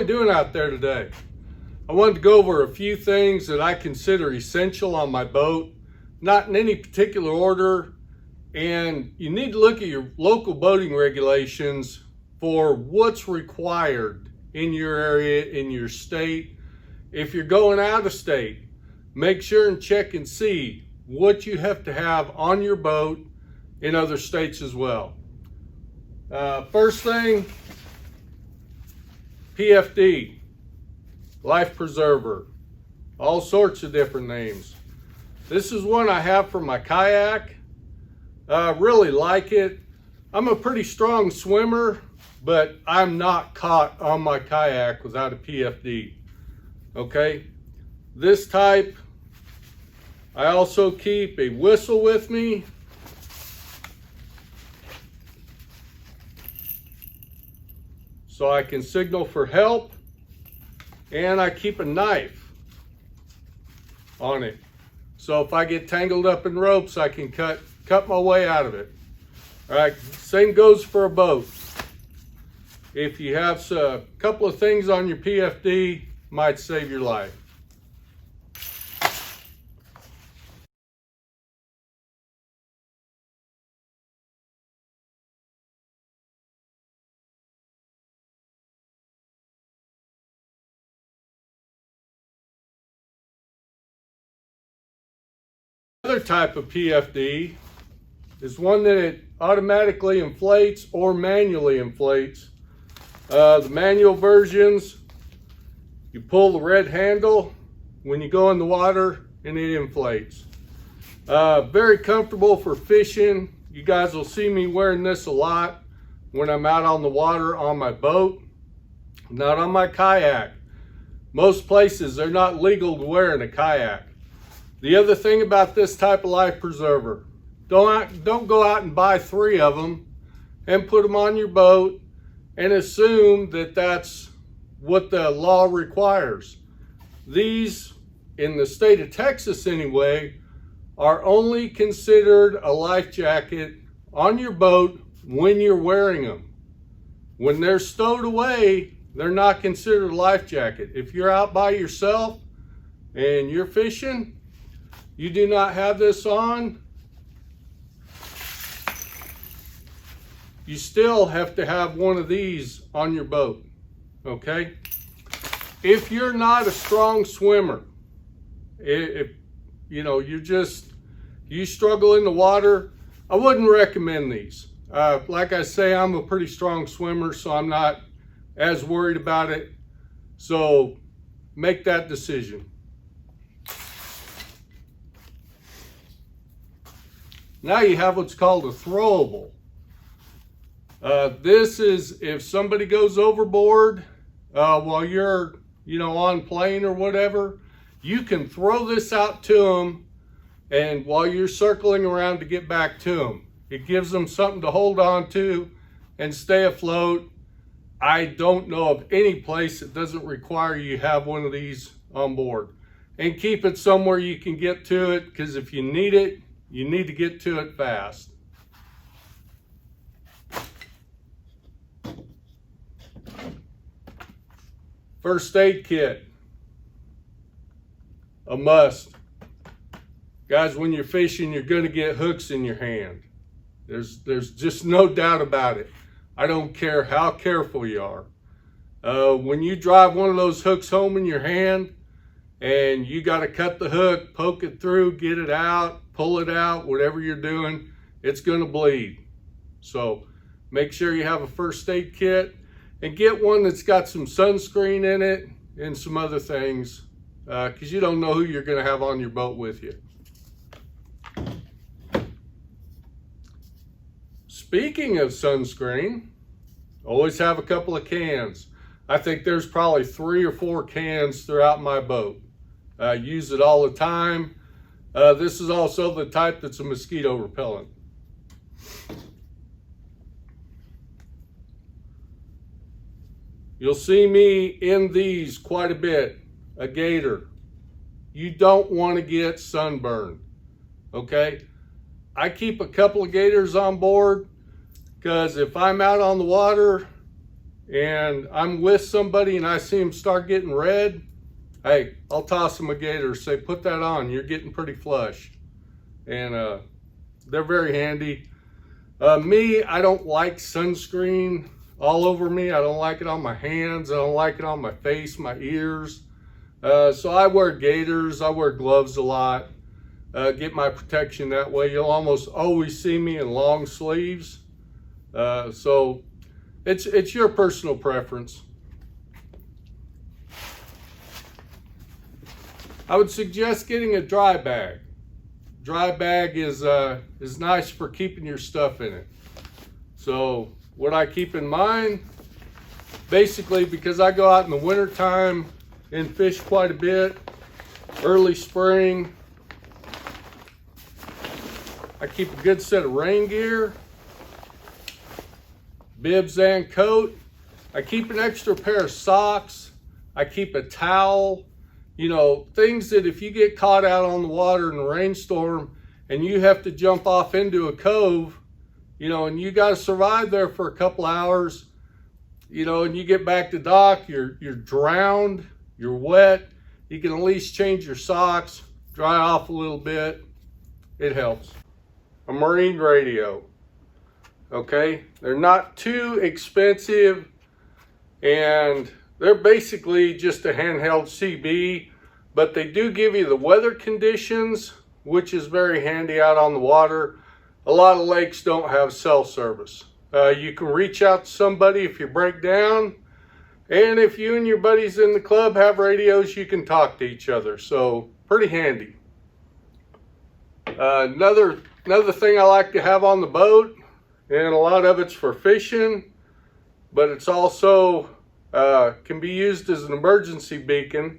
we doing out there today? I wanted to go over a few things that I consider essential on my boat, not in any particular order. And you need to look at your local boating regulations for what's required in your area, in your state. If you're going out of state, make sure and check and see what you have to have on your boat in other states as well. First thing, PFD, life preserver, all sorts of different names. This is one I have for my kayak. Really like it. I'm a pretty strong swimmer, but I'm not caught on my kayak without a PFD. Okay, this type. I also keep a whistle with me. So I can signal for help, and I keep a knife on it. So if I get tangled up in ropes, I can cut my way out of it. All right, same goes for a boat. If you have a couple of things on your PFD, might save your life. Another type of PFD is one that it automatically inflates or manually inflates. The manual versions, you pull the red handle when you go in the water and it inflates. Very comfortable for fishing. You guys will see me wearing this a lot when I'm out on the water on my boat, not on my kayak. Most places they're not legal to wear in a kayak. The other thing about this type of life preserver, don't go out and buy 3 of them and put them on your boat and assume that that's what the law requires. These, in the state of Texas anyway, are only considered a life jacket on your boat when you're wearing them. When they're stowed away, they're not considered a life jacket. If you're out by yourself and you're fishing, you do not have this on, you still have to have one of these on your boat, okay? If you're not a strong swimmer, if you know, you struggle in the water, I wouldn't recommend these. Like I say, I'm a pretty strong swimmer, so I'm not as worried about it. So make that decision. Now you have what's called a throwable. This is if somebody goes overboard while you're, on plane or whatever, you can throw this out to them, and while you're circling around to get back to them, it gives them something to hold on to and stay afloat. I don't know of any place that doesn't require you have one of these on board. And keep it somewhere you can get to it, because if you need it, you need to get to it fast. First aid kit, a must. Guys, when you're fishing, you're going to get hooks in your hand. There's just no doubt about it. I don't care how careful you are. When you drive one of those hooks home in your hand and you got to cut the hook, poke it through, get it out, pull it out, whatever you're doing, it's going to bleed. So make sure you have a first aid kit, and get one that's got some sunscreen in it and some other things, because you don't know who you're going to have on your boat with you. Speaking of sunscreen, always have a couple of cans. I think there's probably 3 or 4 cans throughout my boat. I use it all the time. This is also the type that's a mosquito repellent. You'll see me in these quite a bit. A gator. You don't want to get sunburned, okay? I keep a couple of gators on board because if I'm out on the water and I'm with somebody and I see them start getting red, hey, I'll toss them a gator, say, put that on, you're getting pretty flush. And they're very handy. Me, I don't like sunscreen all over me. I don't like it on my hands. I don't like it on my face, my ears. So I wear gaiters. I wear gloves a lot. Get my protection that way. You'll almost always see me in long sleeves. So it's your personal preference. I would suggest getting a dry bag. Dry bag is nice for keeping your stuff in it. So what I keep in mind, basically, because I go out in the winter time and fish quite a bit, early spring, I keep a good set of rain gear, bibs and coat. I keep an extra pair of socks. I keep a towel. You know, things that if you get caught out on the water in a rainstorm and you have to jump off into a cove, you know, and you got to survive there for a couple hours, you know, and you get back to dock, you're drowned, you're wet, you can at least change your socks, dry off a little bit. It helps. A marine radio, okay? They're not too expensive, and they're basically just a handheld CB, but they do give you the weather conditions, which is very handy out on the water. A lot of lakes don't have cell service. You can reach out to somebody if you break down, and if you and your buddies in the club have radios, you can talk to each other. So pretty handy. Another thing I like to have on the boat, and a lot of it's for fishing, but it's also can be used as an emergency beacon.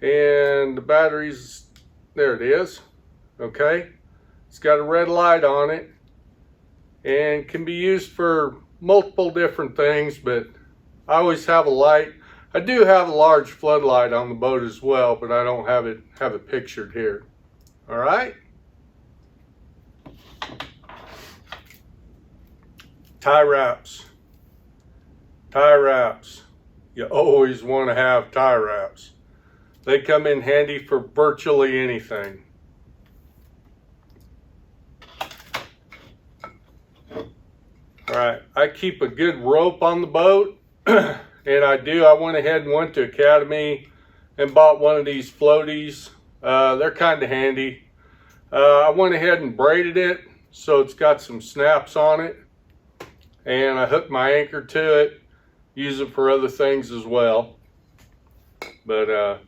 And the battery's, there it is, okay? It's got a red light on it and can be used for multiple different things, but I always have a light. I do have a large floodlight on the boat as well, but I don't have it pictured here. All right? Tie wraps. Tie wraps. You always want to have tie wraps. They come in handy for virtually anything. All right, I keep a good rope on the boat, and I went ahead and went to Academy and bought one of these floaties. They're kind of handy. I went ahead and braided it so it's got some snaps on it, and I hooked my anchor to it. Use it for other things as well. But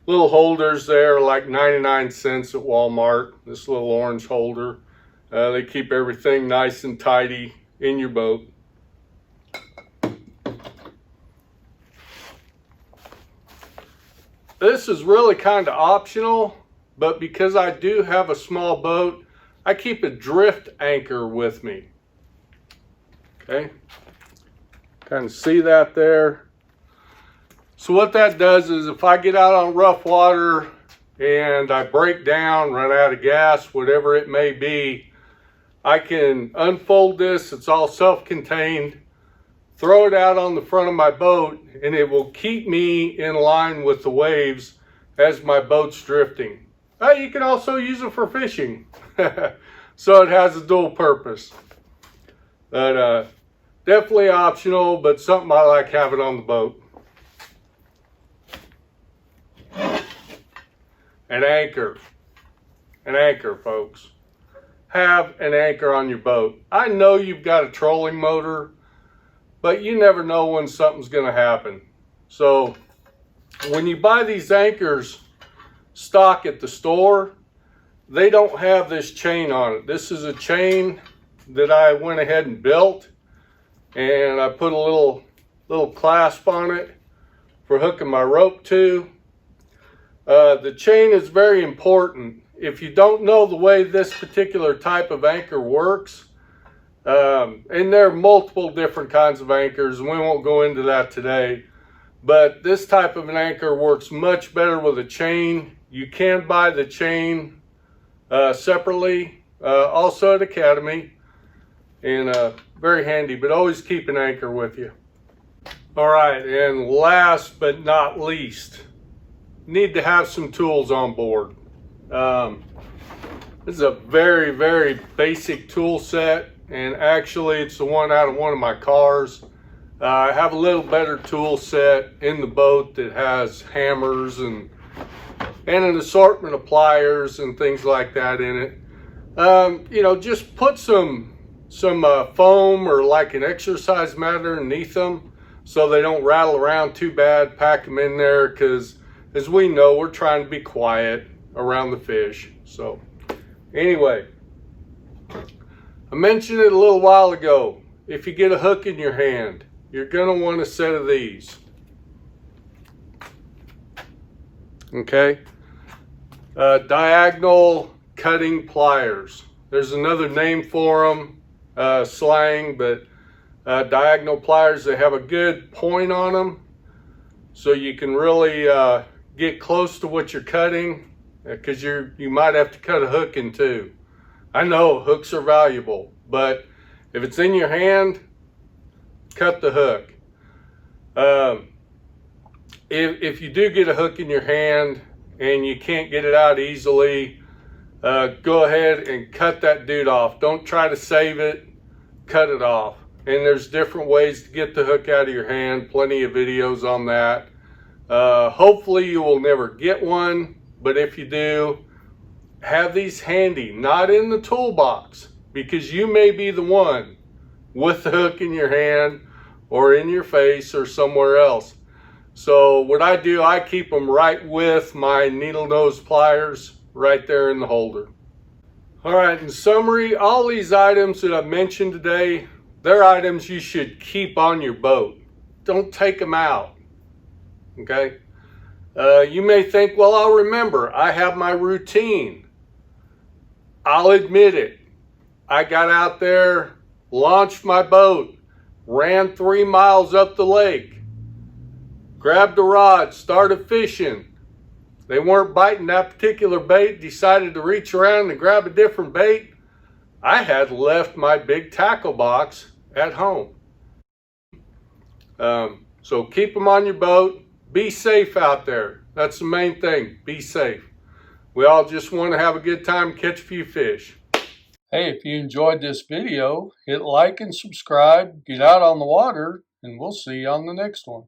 little holders there, like 99 cents at Walmart. This little orange holder. They keep everything nice and tidy in your boat. This is really kind of optional, but because I do have a small boat, I keep a drift anchor with me. Okay, kind of see that there. So what that does is if I get out on rough water and I break down, run out of gas, whatever it may be, I can unfold this. It's all self-contained, throw it out on the front of my boat, and it will keep me in line with the waves as my boat's drifting. You can also use it for fishing. So it has a dual purpose. But definitely optional, but something I like having on the boat. An anchor. An anchor, folks. Have an anchor on your boat. I know you've got a trolling motor, but you never know when something's going to happen. So when you buy these anchors stock at the store, they don't have this chain on it. This is a chain that I went ahead and built, and I put a little clasp on it for hooking my rope to. The chain is very important. If you don't know the way this particular type of anchor works, and there are multiple different kinds of anchors, and we won't go into that today, but this type of an anchor works much better with a chain. You can buy the chain separately, also at Academy. and very handy, but always keep an anchor with you. All right, and last but not least, need to have some tools on board. This is a very, very basic tool set, and actually it's the one out of one of my cars. I have a little better tool set in the boat that has hammers and an assortment of pliers and things like that in it. You know, just put some foam or like an exercise mat underneath them so they don't rattle around too bad. Pack them in there, because as we know, we're trying to be quiet around the fish. So anyway, I mentioned it a little while ago. If you get a hook in your hand, you're going to want a set of these. Okay? Diagonal cutting pliers. There's another name for them, slang, but diagonal pliers, they have a good point on them, so you can really get close to what you're cutting, because you might have to cut a hook in two. I know hooks are valuable, but if it's in your hand, cut the hook. If you do get a hook in your hand and you can't get it out easily, go ahead and cut that dude off. Don't try to save it, cut it off. And there's different ways to get the hook out of your hand. Plenty of videos on that. Hopefully you will never get one, but if you do, have these handy, not in the toolbox, because you may be the one with the hook in your hand or in your face or somewhere else. So what I do, I keep them right with my needle nose pliers right there in the holder. All right, in summary, all these items that I've mentioned today, they're items you should keep on your boat. Don't take them out, okay? You may think, well, I'll remember. I have my routine. I'll admit it. I got out there, launched my boat, ran 3 miles up the lake, grabbed a rod, started fishing. They weren't biting that particular bait, decided to reach around and grab a different bait. I had left my big tackle box at home. So keep them on your boat. Be safe out there. That's the main thing. Be safe. We all just want to have a good time, catch a few fish. Hey, if you enjoyed this video, hit like and subscribe, get out on the water, and we'll see you on the next one.